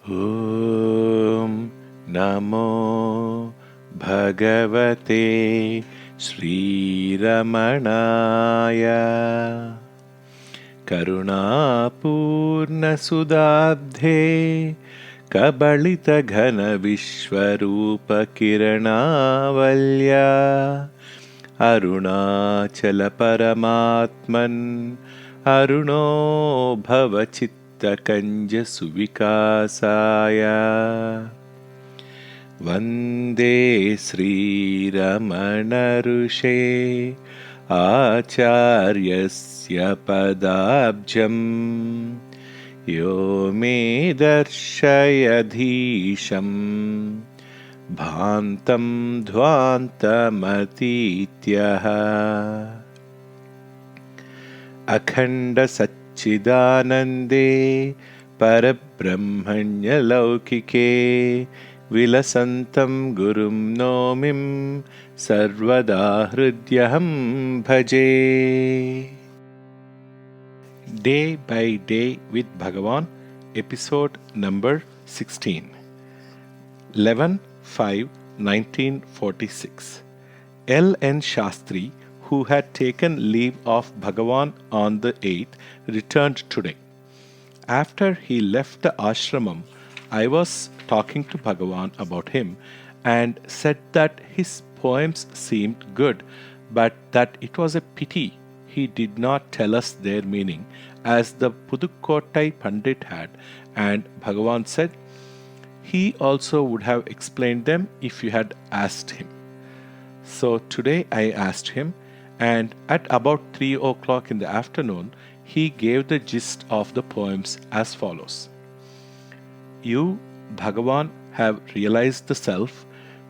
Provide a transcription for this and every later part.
Om Namo Bhagavate Sri Ramanaya Karunapurna Sudabdhe Kabalita Ghana Vishwarupa Kiranavalya Arunachala Paramatman Aruno Bhavachitta Kanja Suvikasaya Vande Sri Ramana Rushe Acharyasya Padabjam Yo me darshayadhisham Bhantam Dhwantamatityaha Akhanda Satchidanande Parabrahmanya Laukike Vilasantam Gurum Nomim Sarvada Hridyaham Bhaje. Day by Day with Bhagavan, episode number 16. 11/5/1946. L. N. Shastri, who had taken leave of Bhagavan on the 8th, returned today. After he left the ashramam, I was talking to Bhagavan about him and said that his poems seemed good, but that it was a pity he did not tell us their meaning, as the Pudukottai Pandit had, and Bhagavan said, he also would have explained them if you had asked him. So today I asked him, and at about 3 o'clock in the afternoon, he gave the gist of the poems as follows. You, Bhagavan, have realized the self,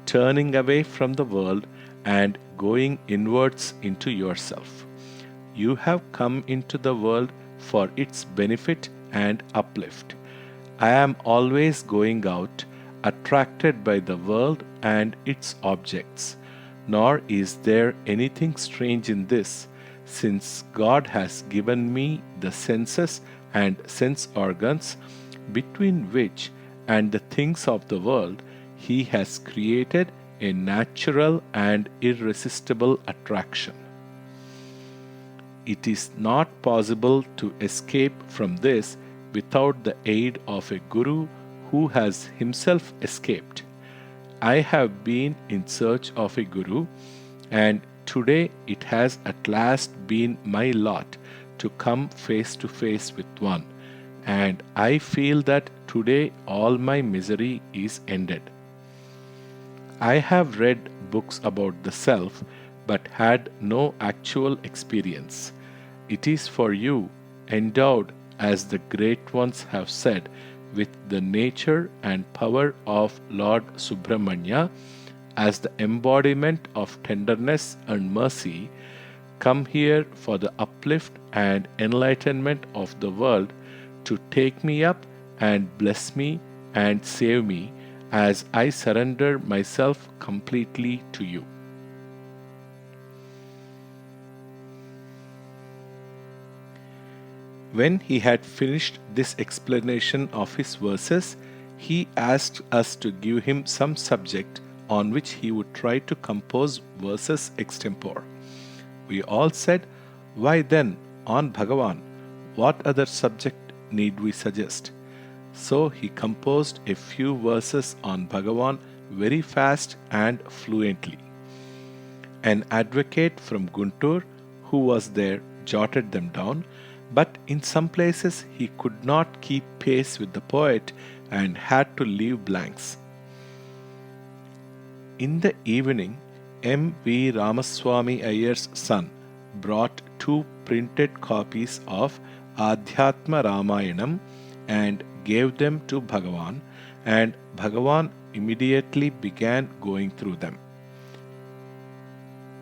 turning away from the world and going inwards into yourself. You have come into the world for its benefit and uplift. I am always going out, attracted by the world and its objects. Nor is there anything strange in this, since God has given me the senses and sense organs, between which and the things of the world He has created a natural and irresistible attraction. It is not possible to escape from this without the aid of a guru who has himself escaped. I have been in search of a guru, and today it has at last been my lot to come face to face with one, and I feel that today all my misery is ended. I have read books about the self, but had no actual experience. It is for you, endowed, as the great ones have said, with the nature and power of Lord Subramanya, as the embodiment of tenderness and mercy, come here for the uplift and enlightenment of the world, to take me up and bless me and save me, as I surrender myself completely to you. When he had finished this explanation of his verses, he asked us to give him some subject on which he would try to compose verses extempore. We all said, why then, on Bhagavan, what other subject need we suggest? So he composed a few verses on Bhagavan very fast and fluently. An advocate from Guntur, who was there, jotted them down, but in some places he could not keep pace with the poet and had to leave blanks. In the evening, M. V. Ramaswamy Iyer's son brought 2 printed copies of Adhyatma Ramayanam and gave them to Bhagavan, and Bhagavan immediately began going through them.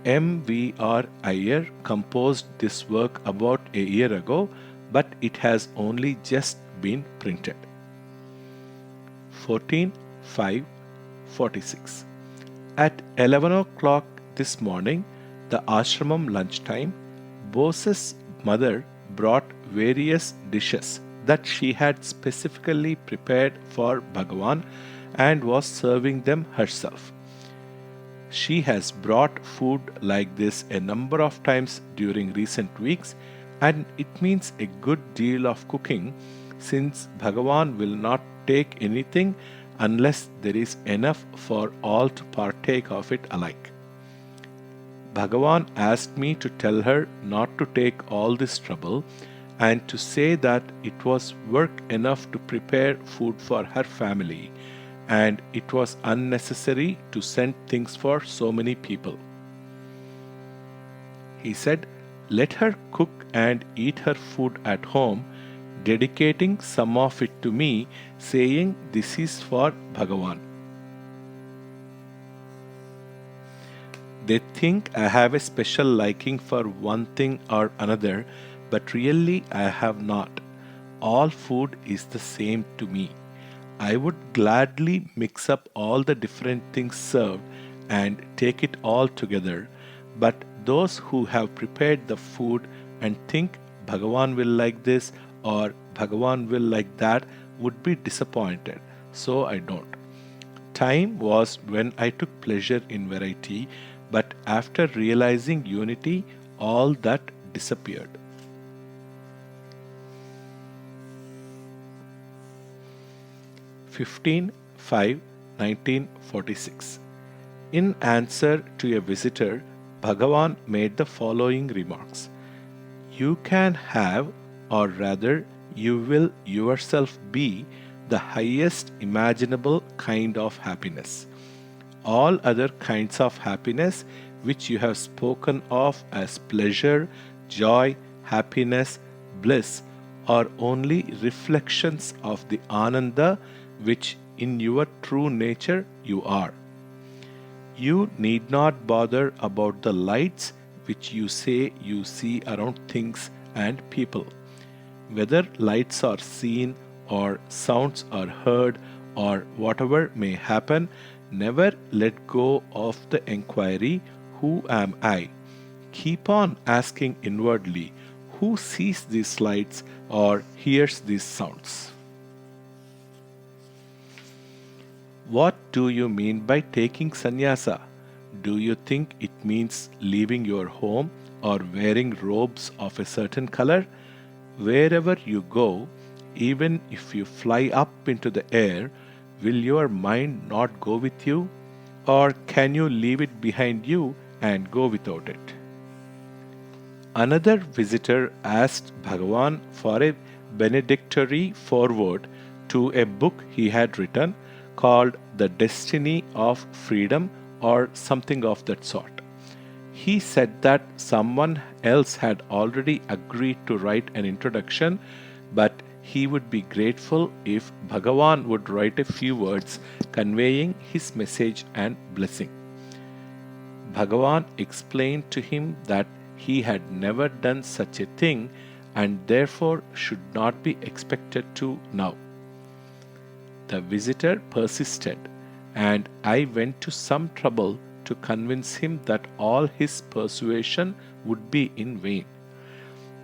M. V. R. Iyer composed this work about a year ago, but it has only just been printed. 14/5/46. At 11 o'clock this morning, the ashramam lunchtime, Bose's mother brought various dishes, that she had specifically prepared for Bhagavan and was serving them herself. She has brought food like this a number of times during recent weeks, and it means a good deal of cooking since Bhagavan will not take anything unless there is enough for all to partake of it alike. Bhagavan asked me to tell her not to take all this trouble and to say that it was work enough to prepare food for her family and it was unnecessary to send things for so many people. He said, let her cook and eat her food at home, dedicating some of it to me, saying, this is for Bhagavan. They think I have a special liking for one thing or another, but really I have not. All food is the same to me. I would gladly mix up all the different things served and take it all together, but those who have prepared the food and think Bhagavan will like this or Bhagavan will like that would be disappointed, so I don't. Time was when I took pleasure in variety, but after realizing unity, all that disappeared. 15/5/1946. In answer to a visitor, Bhagavan made the following remarks. You can have, or rather, you will yourself be, the highest imaginable kind of happiness. All other kinds of happiness which you have spoken of as pleasure, joy, happiness, bliss are only reflections of the Ananda which in your true nature you are. You need not bother about the lights which you say you see around things and people. Whether lights are seen or sounds are heard or whatever may happen, never let go of the enquiry, who am I? Keep on asking inwardly, who sees these lights or hears these sounds? What do you mean by taking sannyasa? Do you think it means leaving your home or wearing robes of a certain color? Wherever you go, even if you fly up into the air, will your mind not go with you? Or can you leave it behind you and go without it? Another visitor asked Bhagavan for a benedictory foreword to a book he had written called The Destiny of Freedom or something of that sort. He said that someone else had already agreed to write an introduction, but he would be grateful if Bhagavan would write a few words conveying his message and blessing. Bhagavan explained to him that he had never done such a thing and therefore should not be expected to now. The visitor persisted, and I went to some trouble to convince him that all his persuasion would be in vain.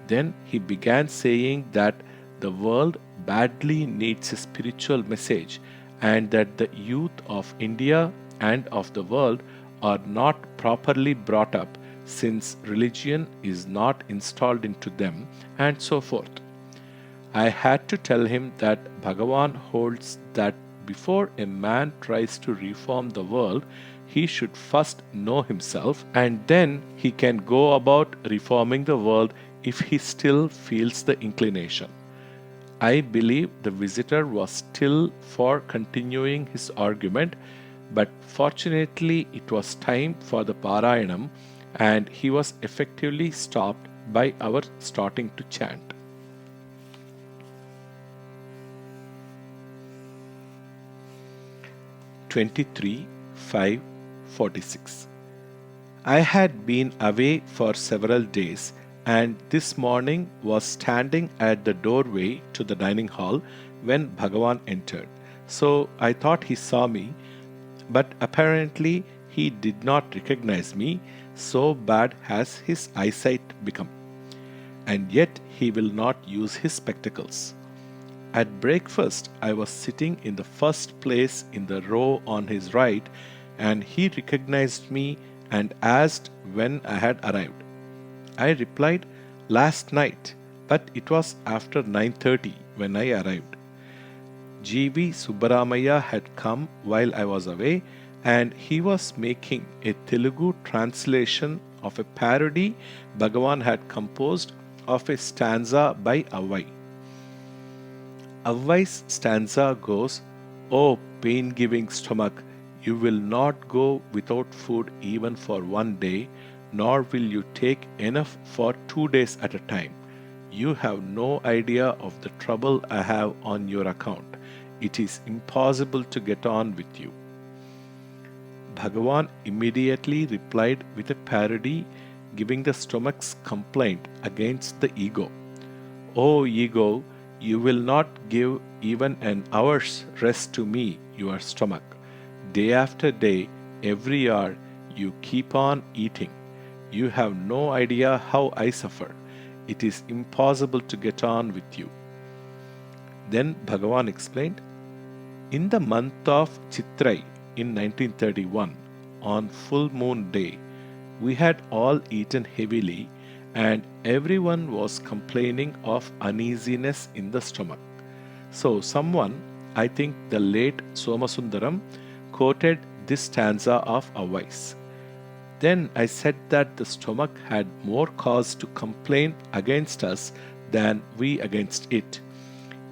Then he began saying that the world badly needs a spiritual message and that the youth of India and of the world are not properly brought up since religion is not installed into them, and so forth. I had to tell him that Bhagavan holds that before a man tries to reform the world, he should first know himself and then he can go about reforming the world if he still feels the inclination. I believe the visitor was still for continuing his argument, but fortunately it was time for the Parayanam and he was effectively stopped by our starting to chant. 23/5/46. I had been away for several days and this morning was standing at the doorway to the dining hall when Bhagavan entered. So I thought he saw me, but apparently he did not recognize me, so bad has his eyesight become. And yet he will not use his spectacles. At breakfast, I was sitting in the first place in the row on his right, and he recognized me and asked when I had arrived. I replied, "Last night," but it was after 9:30 when I arrived. G.V. Subbaramaya had come while I was away, and he was making a Telugu translation of a parody Bhagavan had composed of a stanza by Avvai. Avvai's stanza goes, "O pain-giving stomach, you will not go without food even for one day, nor will you take enough for 2 days at a time. You have no idea of the trouble I have on your account. It is impossible to get on with you." Bhagavan immediately replied with a parody giving the stomach's complaint against the ego. "O ego, you will not give even an hour's rest to me, your stomach. Day after day, every hour, you keep on eating. You have no idea how I suffer. It is impossible to get on with you." Then Bhagavan explained, "In the month of Chitrai in 1931, on full moon day, we had all eaten heavily, and everyone was complaining of uneasiness in the stomach. So someone, I think the late Somasundaram, quoted this stanza of Avvai's. Then I said that the stomach had more cause to complain against us than we against it.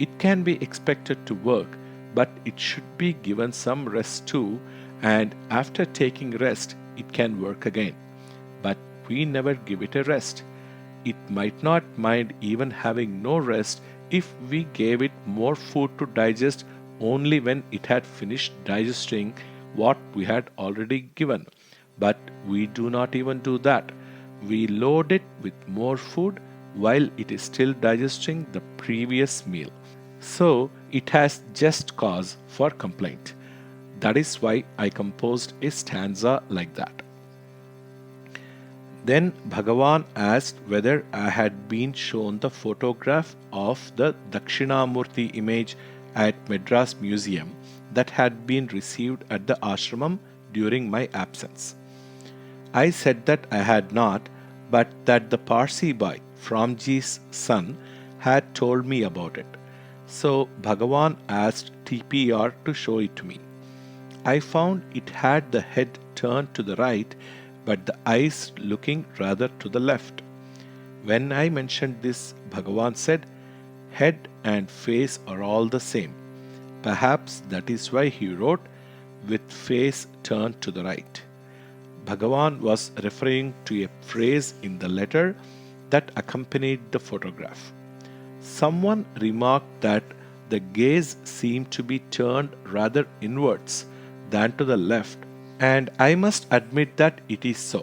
It can be expected to work, but it should be given some rest too, and after taking rest, it can work again. But we never give it a rest. It might not mind even having no rest if we gave it more food to digest only when it had finished digesting what we had already given. But we do not even do that. We load it with more food while it is still digesting the previous meal. So it has just cause for complaint. That is why I composed a stanza like that." Then Bhagavan asked whether I had been shown the photograph of the Dakshinamurti image at Madras Museum that had been received at the ashramam during my absence. I said that I had not, but that the Parsi boy, Framji's son, had told me about it. So Bhagavan asked TPR to show it to me. I found it had the head turned to the right, but the eyes looking rather to the left. When I mentioned this, Bhagavan said, "Head and face are all the same. Perhaps that is why he wrote, 'with face turned to the right.'" Bhagavan was referring to a phrase in the letter that accompanied the photograph. Someone remarked that the gaze seemed to be turned rather inwards than to the left, and I must admit that it is so.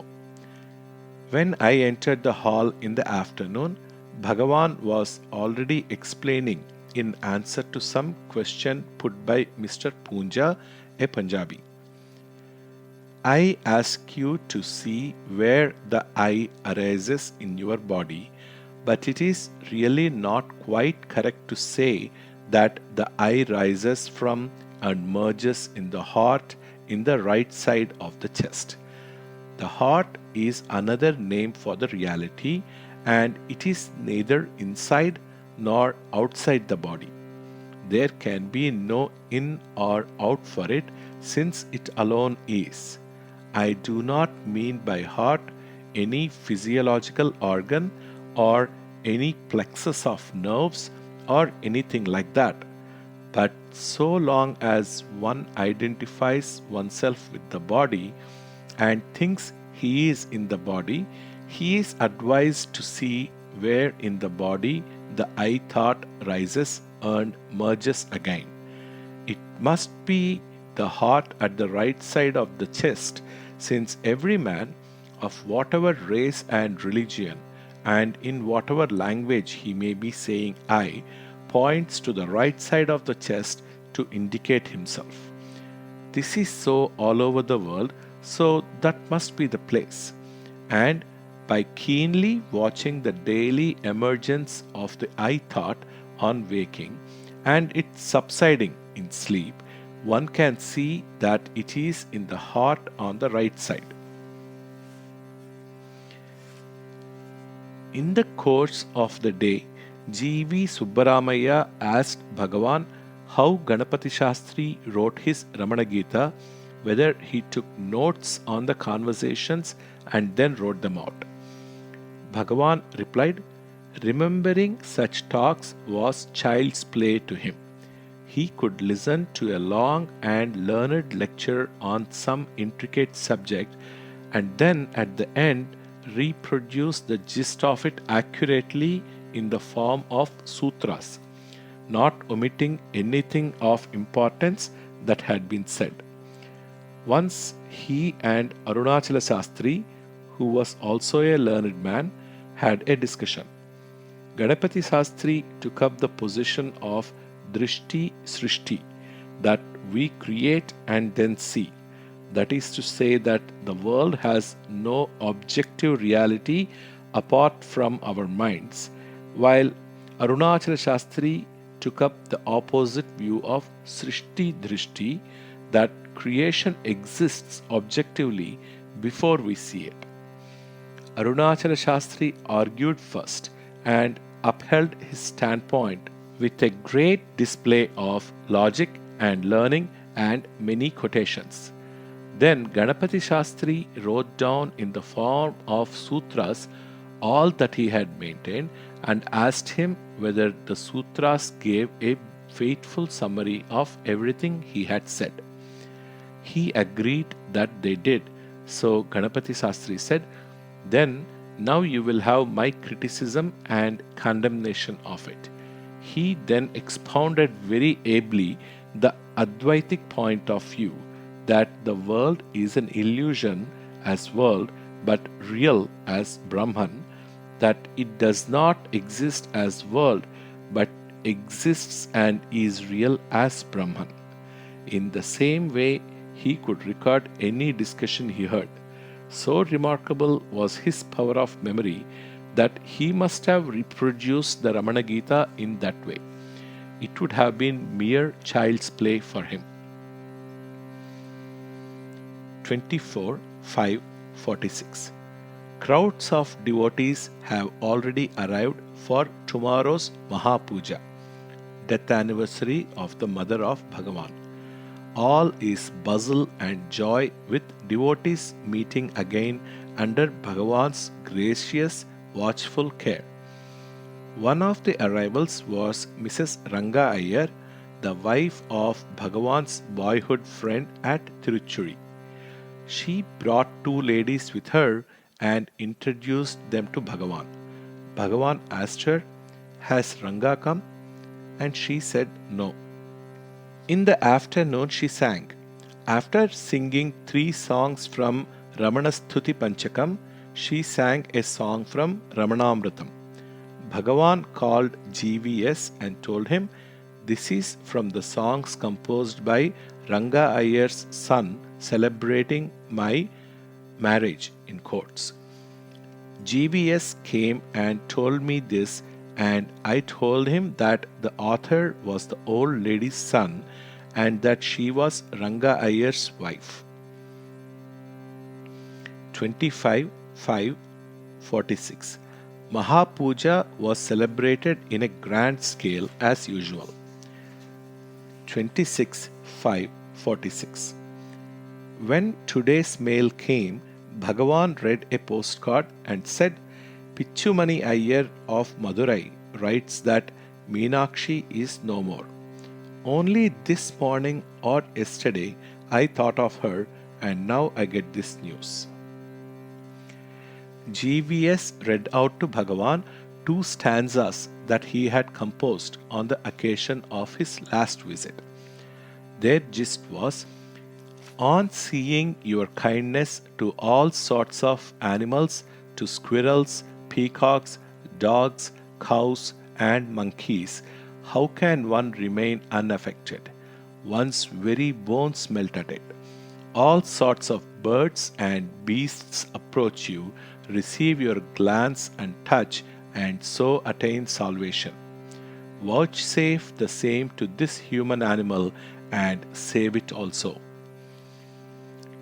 When I entered the hall in the afternoon, Bhagavan was already explaining in answer to some question put by Mr. Poonja, a Punjabi. "I ask you to see where the eye arises in your body, but it is really not quite correct to say that the eye rises from and merges in the heart in the right side of the chest. The heart is another name for the reality, and it is neither inside nor outside the body. There can be no in or out for it, since it alone is. I do not mean by heart any physiological organ or any plexus of nerves or anything like that. But so long as one identifies oneself with the body and thinks he is in the body, he is advised to see where in the body the I thought rises and merges again. It must be the heart at the right side of the chest, since every man, of whatever race and religion, and in whatever language he may be saying I, points to the right side of the chest to indicate himself. This is so all over the world, so that must be the place. And by keenly watching the daily emergence of the I thought on waking, and it's subsiding in sleep, one can see that it is in the heart on the right side. In the course of the day, G.V. Subbaramaya asked Bhagavan how Ganapati Shastri wrote his Ramana Gita, whether he took notes on the conversations and then wrote them out. Bhagavan replied, remembering such talks was child's play to him. He could listen to a long and learned lecture on some intricate subject and then at the end reproduce the gist of it accurately in the form of sutras, not omitting anything of importance that had been said. Once he and Arunachala Shastri, who was also a learned man, had a discussion. Ganapati Shastri took up the position of Drishti Srishti, that we create and then see. That is to say that the world has no objective reality apart from our minds, while Arunachala Shastri took up the opposite view of Srishti Drishti, that creation exists objectively before we see it. Arunachala Shastri argued first and upheld his standpoint with a great display of logic and learning and many quotations. Then Ganapati Shastri wrote down in the form of sutras all that he had maintained and asked him whether the sutras gave a faithful summary of everything he had said. He agreed that they did, so Ganapati Shastri said, then now you will have my criticism and condemnation of it. He then expounded very ably the Advaitic point of view that the world is an illusion as world but real as Brahman, that it does not exist as world but exists and is real as Brahman. In the same way, he could record any discussion he heard. So remarkable was his power of memory that he must have reproduced the Ramana Gita in that way. It would have been mere child's play for him. 24:5:46. Crowds of devotees have already arrived for tomorrow's Mahapuja, death anniversary of the mother of Bhagavan. All is bustle and joy with devotees meeting again under Bhagavan's gracious, watchful care. One of the arrivals was Mrs. Ranga Iyer, the wife of Bhagavan's boyhood friend at Tiruchuri. She brought two ladies with her and introduced them to Bhagavan. Bhagavan asked her, has Ranga come? And she said no. In the afternoon she sang. After singing 3 songs from Ramanastuti Panchakam, she sang a song from Ramanamritam. Bhagavan called GVS and told him, this is from the songs composed by Ranga Iyer's son celebrating my marriage in quotes. GVS came and told me this, and I told him that the author was the old lady's son and that she was Ranga Iyer's wife. 25:5:46. Mahapuja was celebrated in a grand scale as usual. 26:5:46. When today's mail came, Bhagavan read a postcard and said, Pichumani Iyer of Madurai writes that Meenakshi is no more. Only this morning or yesterday I thought of her, and now I get this news. GVS read out to Bhagavan 2 stanzas that he had composed on the occasion of his last visit. Their gist was, on seeing your kindness to all sorts of animals, to squirrels, peacocks, dogs, cows, and monkeys, how can one remain unaffected? One's very bones melt at it. All sorts of birds and beasts approach you, receive your glance and touch, and so attain salvation. vouchsafe the same to this human animal and save it also.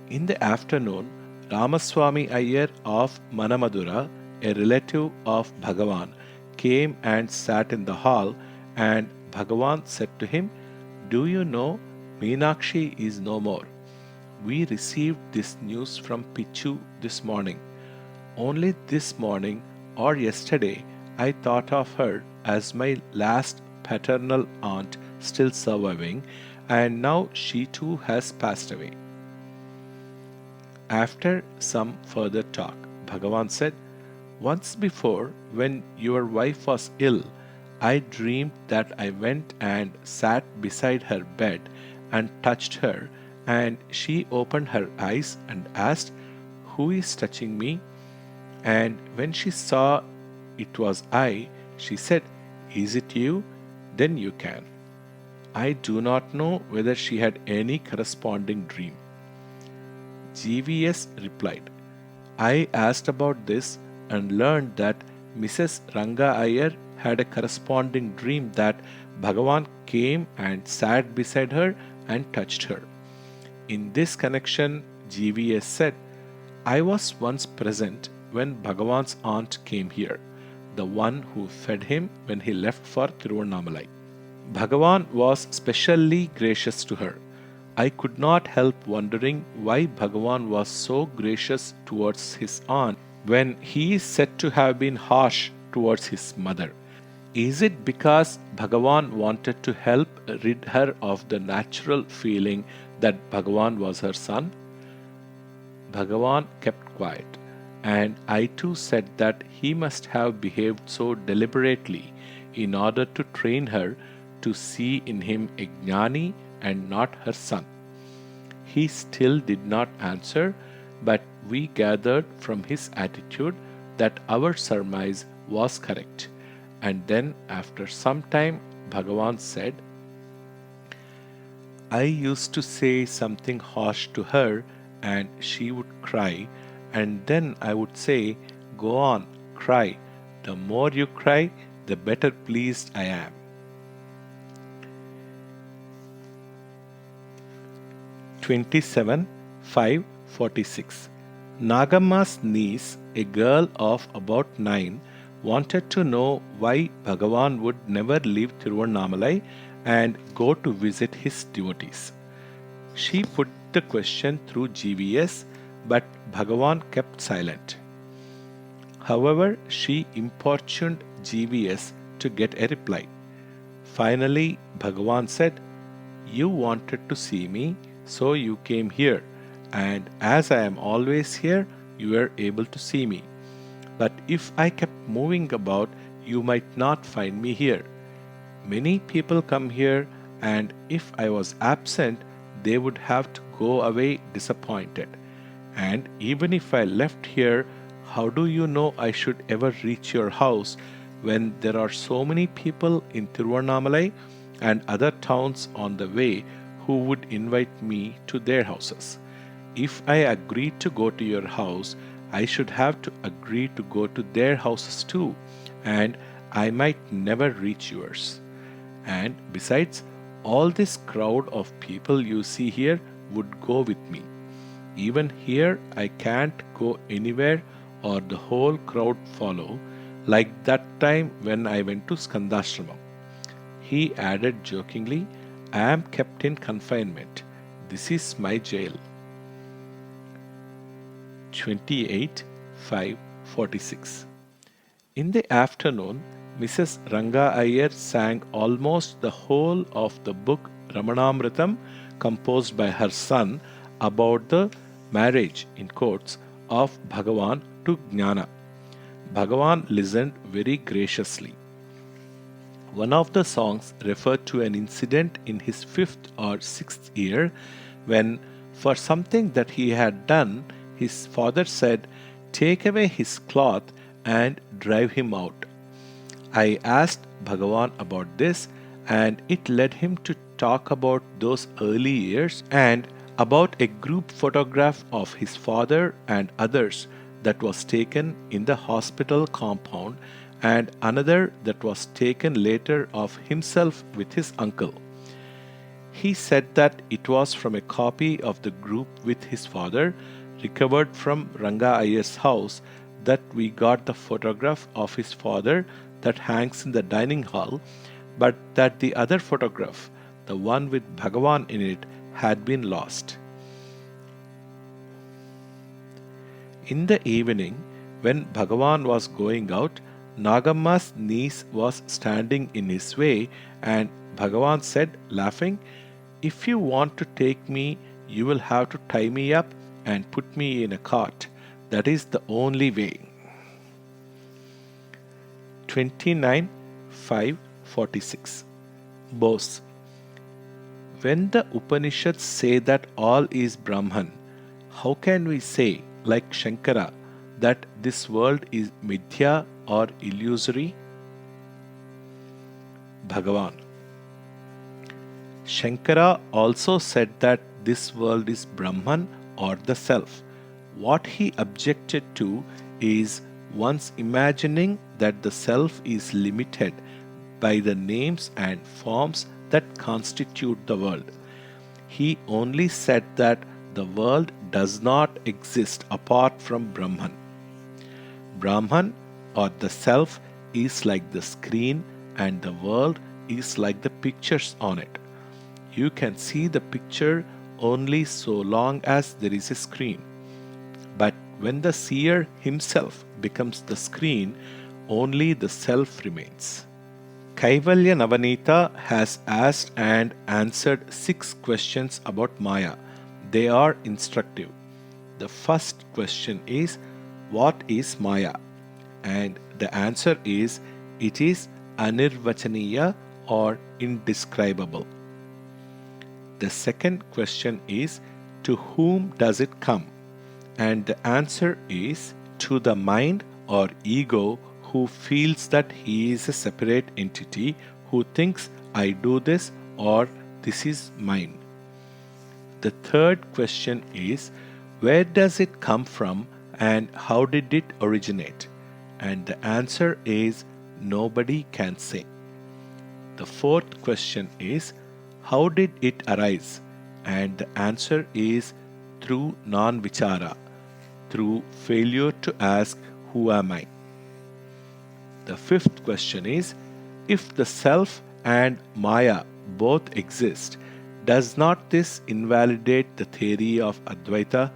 In the afternoon, Ramaswamy Iyer of Manamadura, a relative of Bhagavan, came and sat in the hall, and Bhagavan said to him, "Do you know Meenakshi is no more? We received this news from Pichu this morning. Only this morning or yesterday I thought of her as my last paternal aunt still surviving, and now she too has passed away." After some further talk, Bhagavan said, "Once before, when your wife was ill, I dreamed that I went and sat beside her bed and touched her, and she opened her eyes and asked, 'Who is touching me?' And when she saw it was I, she said, 'Is it you? Then you can.' I do not know whether she had any corresponding dream." GVS replied, "I asked about this and learned that Mrs. Ranga Iyer had a corresponding dream that Bhagavan came and sat beside her and touched her." In this connection, GVS said, "I was once present when Bhagavan's aunt came here, the one who fed him when he left for Tiruvannamalai. Bhagavan was specially gracious to her. I could not help wondering why Bhagavan was so gracious towards his aunt when he is said to have been harsh towards his mother. Is it because Bhagavan wanted to help rid her of the natural feeling that Bhagavan was her son?" Bhagavan kept quiet, and I too said that he must have behaved so deliberately in order to train her to see in him a jnani and not her son. He still did not answer, but we gathered from his attitude that our surmise was correct. And then, after some time, Bhagavan said, "I used to say something harsh to her, and she would cry, and then I would say, 'Go on, cry. The more you cry, the better pleased I am.'" 27:546. Nagamma's niece, a girl of about 9, wanted to know why Bhagavan would never leave Tiruvannamalai and go to visit his devotees. She put the question through GVS, but Bhagavan kept silent. However, she importuned GVS to get a reply. Finally, Bhagavan said, "You wanted to see me, so you came here, and as I am always here, you were able to see me. But if I kept moving about, you might not find me here. Many people come here, and if I was absent, they would have to go away disappointed. And even if I left here, how do you know I should ever reach your house when there are so many people in Tiruvannamalai and other towns on the way who would invite me to their houses? If I agreed to go to your house, I should have to agree to go to their houses too, and I might never reach yours. And besides, all this crowd of people you see here would go with me. Even here I can't go anywhere or the whole crowd follow, like that time when I went to Skandashramam." He added jokingly, "I am kept in confinement. This is my jail." 28:546. In the afternoon, Mrs. Ranga Iyer sang almost the whole of the book Ramanamritam, composed by her son, about the marriage, in quotes, of Bhagavan to Jnana. Bhagavan listened very graciously. One of the songs referred to an incident in his 5th or 6th year when, for something that he had done, his father said, "Take away his cloth and drive him out." I asked Bhagavan about this, and it led him to talk about those early years and about a group photograph of his father and others that was taken in the hospital compound, and another that was taken later of himself with his uncle. He said that it was from a copy of the group with his father, recovered from Ranga Iyer's house, that we got the photograph of his father that hangs in the dining hall, but that the other photograph, the one with Bhagavan in it, had been lost. In the evening, when Bhagavan was going out, Nagamma's niece was standing in his way, and Bhagavan said, laughing, "If you want to take me, you will have to tie me up and put me in a cart. That is the only way." 29:5-46. Bose. When the Upanishads say that all is Brahman, how can we say, like Shankara, that this world is mithya or illusory? Bhagavan. Shankara also said that this world is Brahman or the self. What he objected to is one's imagining that the self is limited by the names and forms that constitute the world. He only said that the world does not exist apart from Brahman. Brahman or the self is like the screen and the world is like the pictures on it. You can see the picture only so long as there is a screen. But when the seer himself becomes the screen, only the self remains. Kaivalya Navanita has asked and answered 6 questions about Maya. They are instructive. The first question is, what is Maya? And the answer is, it is Anirvachaniya or indescribable. The second question is, to whom does it come? And the answer is, to the mind or ego who feels that he is a separate entity, who thinks I do this or this is mine. The third question is, where does it come from and how did it originate? And the answer is, nobody can say. The fourth question is, how did it arise? And the answer is, through non-vichara, through failure to ask, who am I? The fifth question is, if the self and Maya both exist, does not this invalidate the theory of Advaita?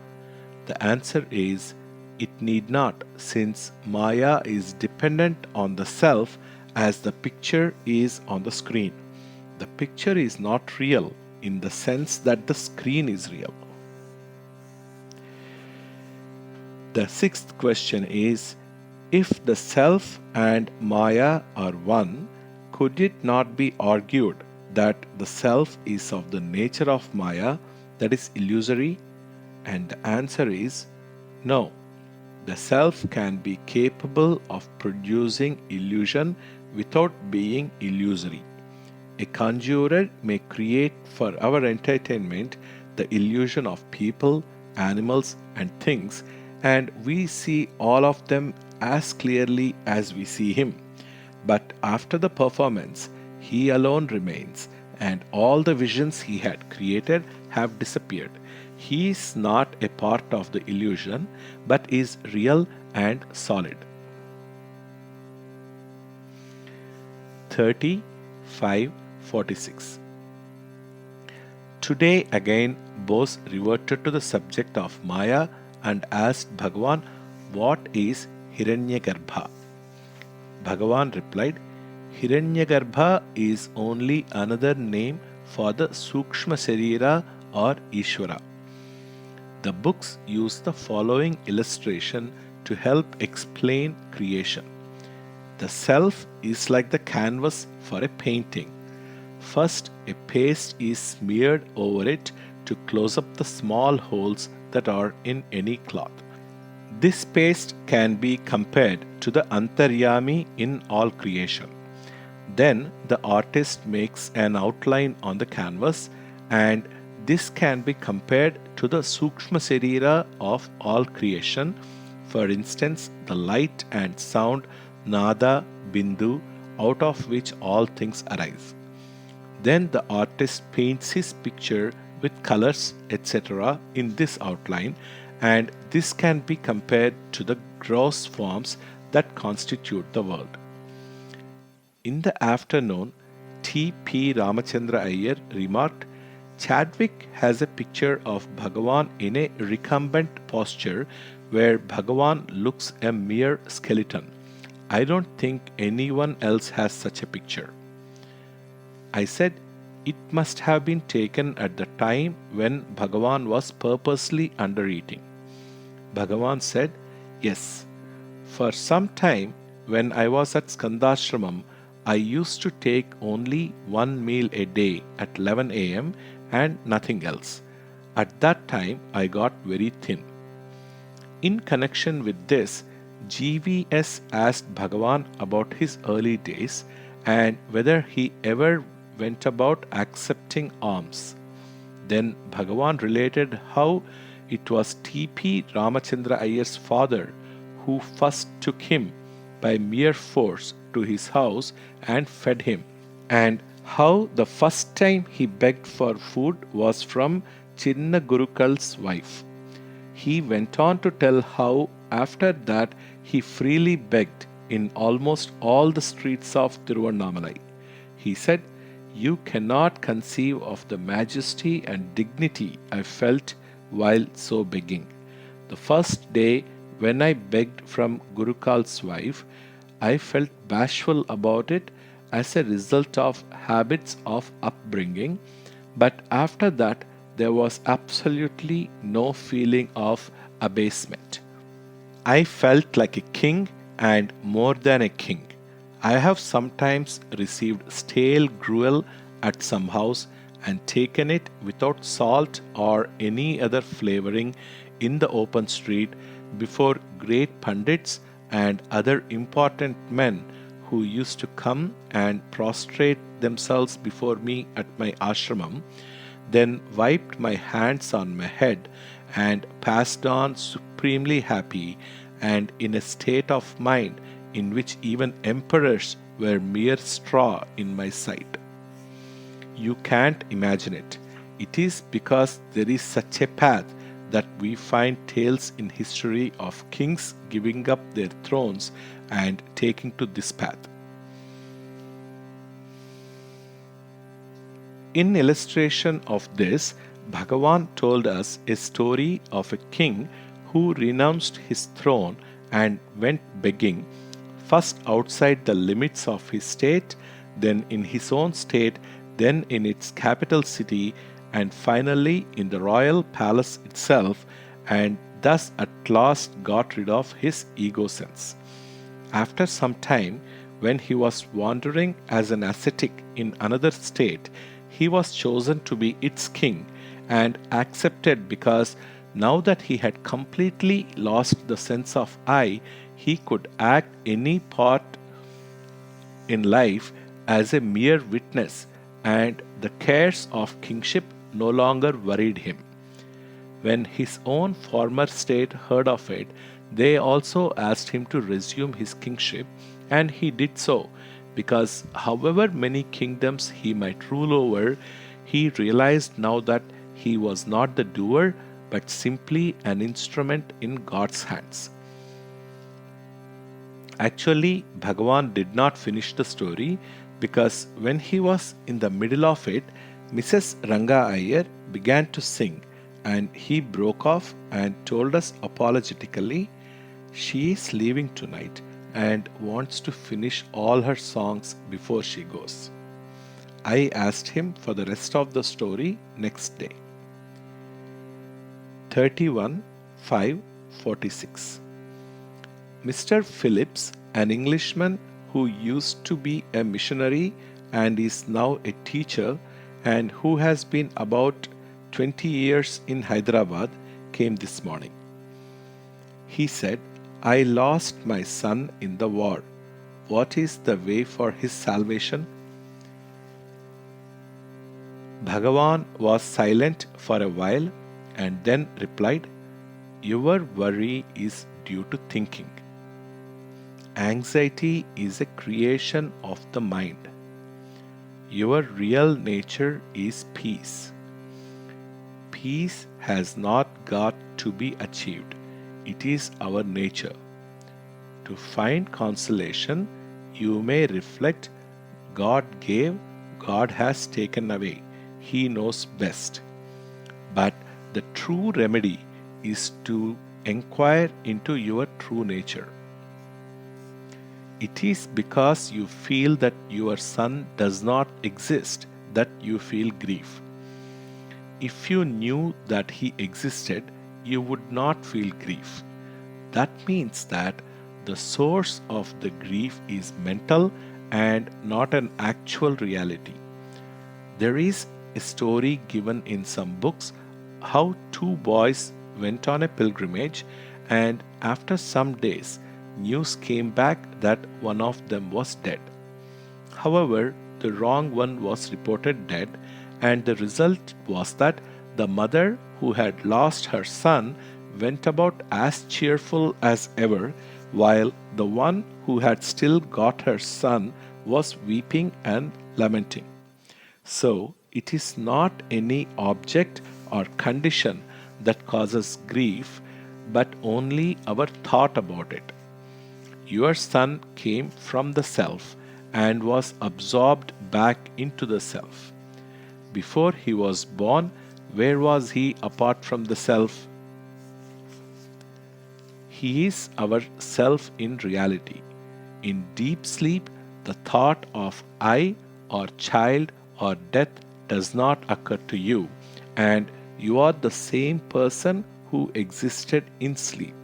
The answer is, it need not, since Maya is dependent on the self as the picture is on the screen. The picture is not real in the sense that the screen is real. The sixth question is, if the self and Maya are one, could it not be argued that the self is of the nature of Maya, that is illusory? And the answer is, no. The self can be capable of producing illusion without being illusory. A conjurer may create for our entertainment the illusion of people, animals, and things, and we see all of them as clearly as we see him. But after the performance, he alone remains, and all the visions he had created have disappeared. He is not a part of the illusion, but is real and solid. 30:5-46. Today again Bose reverted to the subject of Maya and asked Bhagavan, what is Hiranyagarbha? Bhagavan replied, Hiranyagarbha is only another name for the Sukshma Sharira or Ishvara. The books use the following illustration to help explain creation. The self is like the canvas for a painting. First, a paste is smeared over it to close up the small holes that are in any cloth. This paste can be compared to the Antaryami in all creation. Then the artist makes an outline on the canvas, and this can be compared to the Sukshma Sharira of all creation, for instance, the light and sound, nada, Bindu, out of which all things arise. Then the artist paints his picture with colors, etc., in this outline, and this can be compared to the gross forms that constitute the world. In the afternoon, T. P. Ramachandra Iyer remarked, Chadwick has a picture of Bhagavan in a recumbent posture where Bhagavan looks a mere skeleton. I don't think anyone else has such a picture. I said, it must have been taken at the time when Bhagavan was purposely under-eating. Bhagavan said, yes. For some time, when I was at Skandashramam, I used to take only one meal a day at 11 a.m. and nothing else. At that time, I got very thin. In connection with this, GVS asked Bhagavan about his early days and whether he ever went about accepting alms. Then Bhagavan related how it was T.P. Ramachandra Iyer's father who first took him by mere force to his house and fed him, and how the first time he begged for food was from Chinna Gurukal's wife. He went on to tell how after that he freely begged in almost all the streets of Tiruvannamalai. He said, you cannot conceive of the majesty and dignity I felt while so begging. The first day when I begged from Gurukal's wife, I felt bashful about it as a result of habits of upbringing, but after that there was absolutely no feeling of abasement. I felt like a king and more than a king. I have sometimes received stale gruel at some house and taken it without salt or any other flavoring in the open street before great pundits and other important men who used to come and prostrate themselves before me at my ashramam, then wiped my hands on my head and passed on supremely happy and in a state of mind in which even emperors were mere straw in my sight. You can't imagine it. It is because there is such a path that we find tales in history of kings giving up their thrones and taking to this path. In illustration of this, Bhagavan told us a story of a king who renounced his throne and went begging, first outside the limits of his state, then in his own state, then in its capital city, and finally in the royal palace itself, and thus at last got rid of his ego sense. After some time, when he was wandering as an ascetic in another state, he was chosen to be its king and accepted because now that he had completely lost the sense of I, he could act any part in life as a mere witness, and the cares of kingship no longer worried him. When his own former state heard of it, they also asked him to resume his kingship, and he did so, because however many kingdoms he might rule over, he realized now that he was not the doer but simply an instrument in God's hands. Actually, Bhagavan did not finish the story because when he was in the middle of it, Mrs. Ranga Iyer began to sing and he broke off and told us apologetically she is leaving tonight and wants to finish all her songs before she goes. I asked him for the rest of the story next day. 31/5/46. Mr. Phillips, an Englishman who used to be a missionary and is now a teacher and who has been about 20 years in Hyderabad, came this morning. He said, I lost my son in the war. What is the way for his salvation? Bhagavan was silent for a while and then replied, Your worry is due to thinking. anxiety is a creation of the mind. Your real nature is peace. Peace has not got to be achieved, it is our nature. To find consolation, you may reflect: God gave, God has taken away. He knows best. But the true remedy is to inquire into your true nature. It is because you feel that your son does not exist that you feel grief. If you knew that he existed, you would not feel grief. That means that the source of the grief is mental and not an actual reality. There is a story given in some books how two boys went on a pilgrimage, and after some days, news came back that one of them was dead. However, the wrong one was reported dead, and the result was that the mother who had lost her son went about as cheerful as ever, while the one who had still got her son was weeping and lamenting. So, it is not any object or condition that causes grief, but only our thought about it. Your son came from the self and was absorbed back into the self. Before he was born, where was he apart from the self? He is our self in reality. In deep sleep, the thought of I or child or death does not occur to you, and you are the same person who existed in sleep.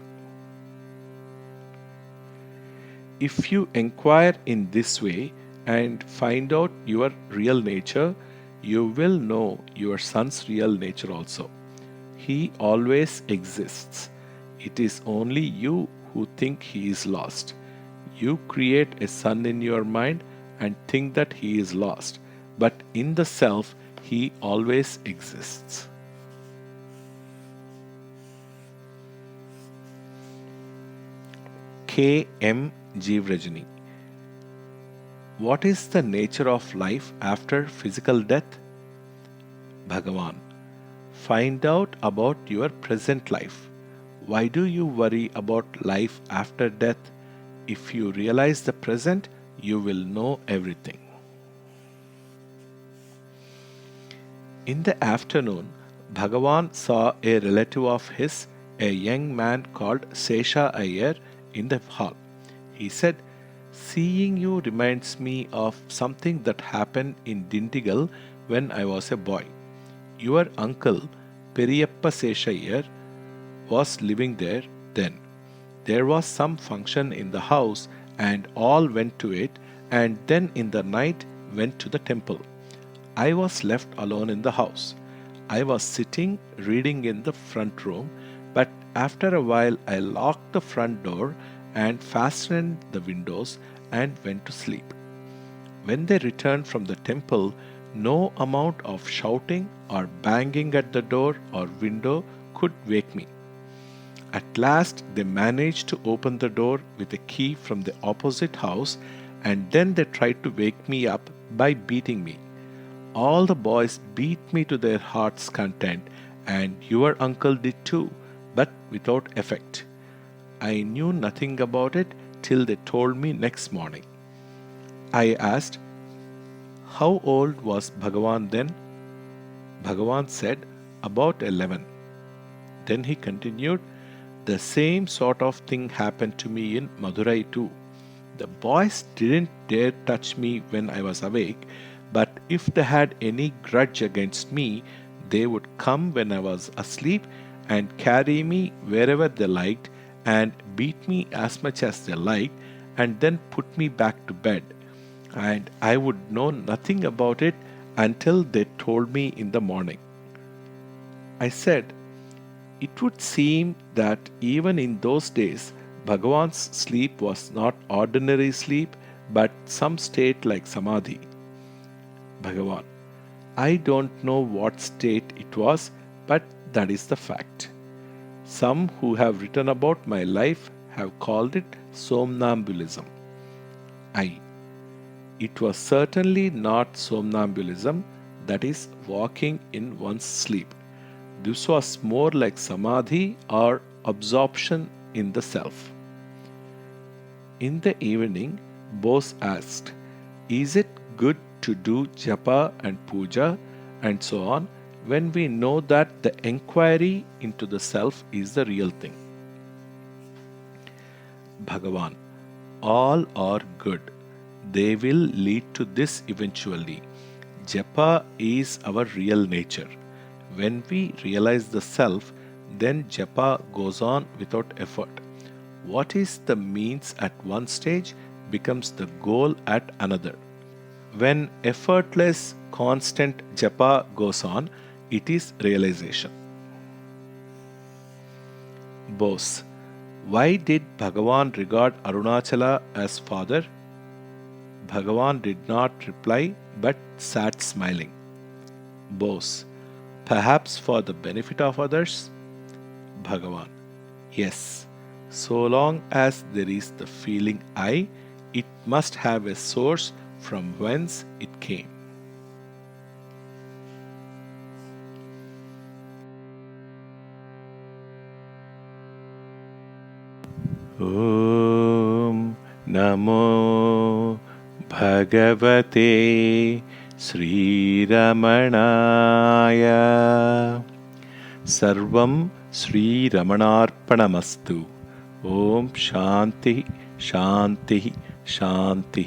If you inquire in this way and find out your real nature, you will know your son's real nature also. He always exists. It is only you who think he is lost. You create a son in your mind and think that he is lost, but in the self, he always exists. K. M. Jeevrajani. What is the nature of life after physical death? Bhagavan. Find out about your present life. Why do you worry about life after death? If you realize the present, you will know everything. In the afternoon, Bhagavan saw a relative of his, a young man called Sesha Iyer, in the hall. He said, "Seeing you reminds me of something that happened in Dindigal when I was a boy. Your uncle, Periyappa Sesha Iyer, was living there then. There was some function in the house and all went to it, and then in the night went to the temple. I was left alone in the house. I was sitting reading in the front room, but after a while I locked the front door and fastened the windows and went to sleep. When they returned from the temple, no amount of shouting or banging at the door or window could wake me. At last they managed to open the door with a key from the opposite house, and then they tried to wake me up by beating me. All the boys beat me to their heart's content, and your uncle did too, but without effect. I knew nothing about it till they told me next morning." I asked, "How old was Bhagavan then?" Bhagavan said, "About 11. Then he continued, "The same sort of thing happened to me in Madurai too. The boys didn't dare touch me when I was awake, but if they had any grudge against me, they would come when I was asleep and carry me wherever they liked and beat me as much as they liked and then put me back to bed. And I would know nothing about it until they told me in the morning." I said, "It would seem that even in those days, Bhagavan's sleep was not ordinary sleep, but some state like Samadhi." Bhagavan: "I don't know what state it was, but that is the fact. Some who have written about my life have called it somnambulism. I. It was certainly not somnambulism, that is, walking in one's sleep. This was more like samadhi or absorption in the self. In the evening, Bose asked, "Is it good to do japa and puja and so on when we know that the enquiry into the self is the real thing?" Bhagavan, all are good. They will lead to this eventually. Japa is our real nature. When we realize the self, then japa goes on without effort. What is the means at one stage becomes the goal at another. When effortless, constant japa goes on, it is realization. Bose, why did Bhagavan regard Arunachala as father? Bhagavan did not reply but sat smiling. Bose, perhaps for the benefit of others? Bhagavan, yes. So long as there is the feeling I, it must have a source from whence it came. Om Namo Bhagavate Sri Ramanaya. Sarvam Sri Ramanarpanamastu. Om Shanti Shanti Shanti.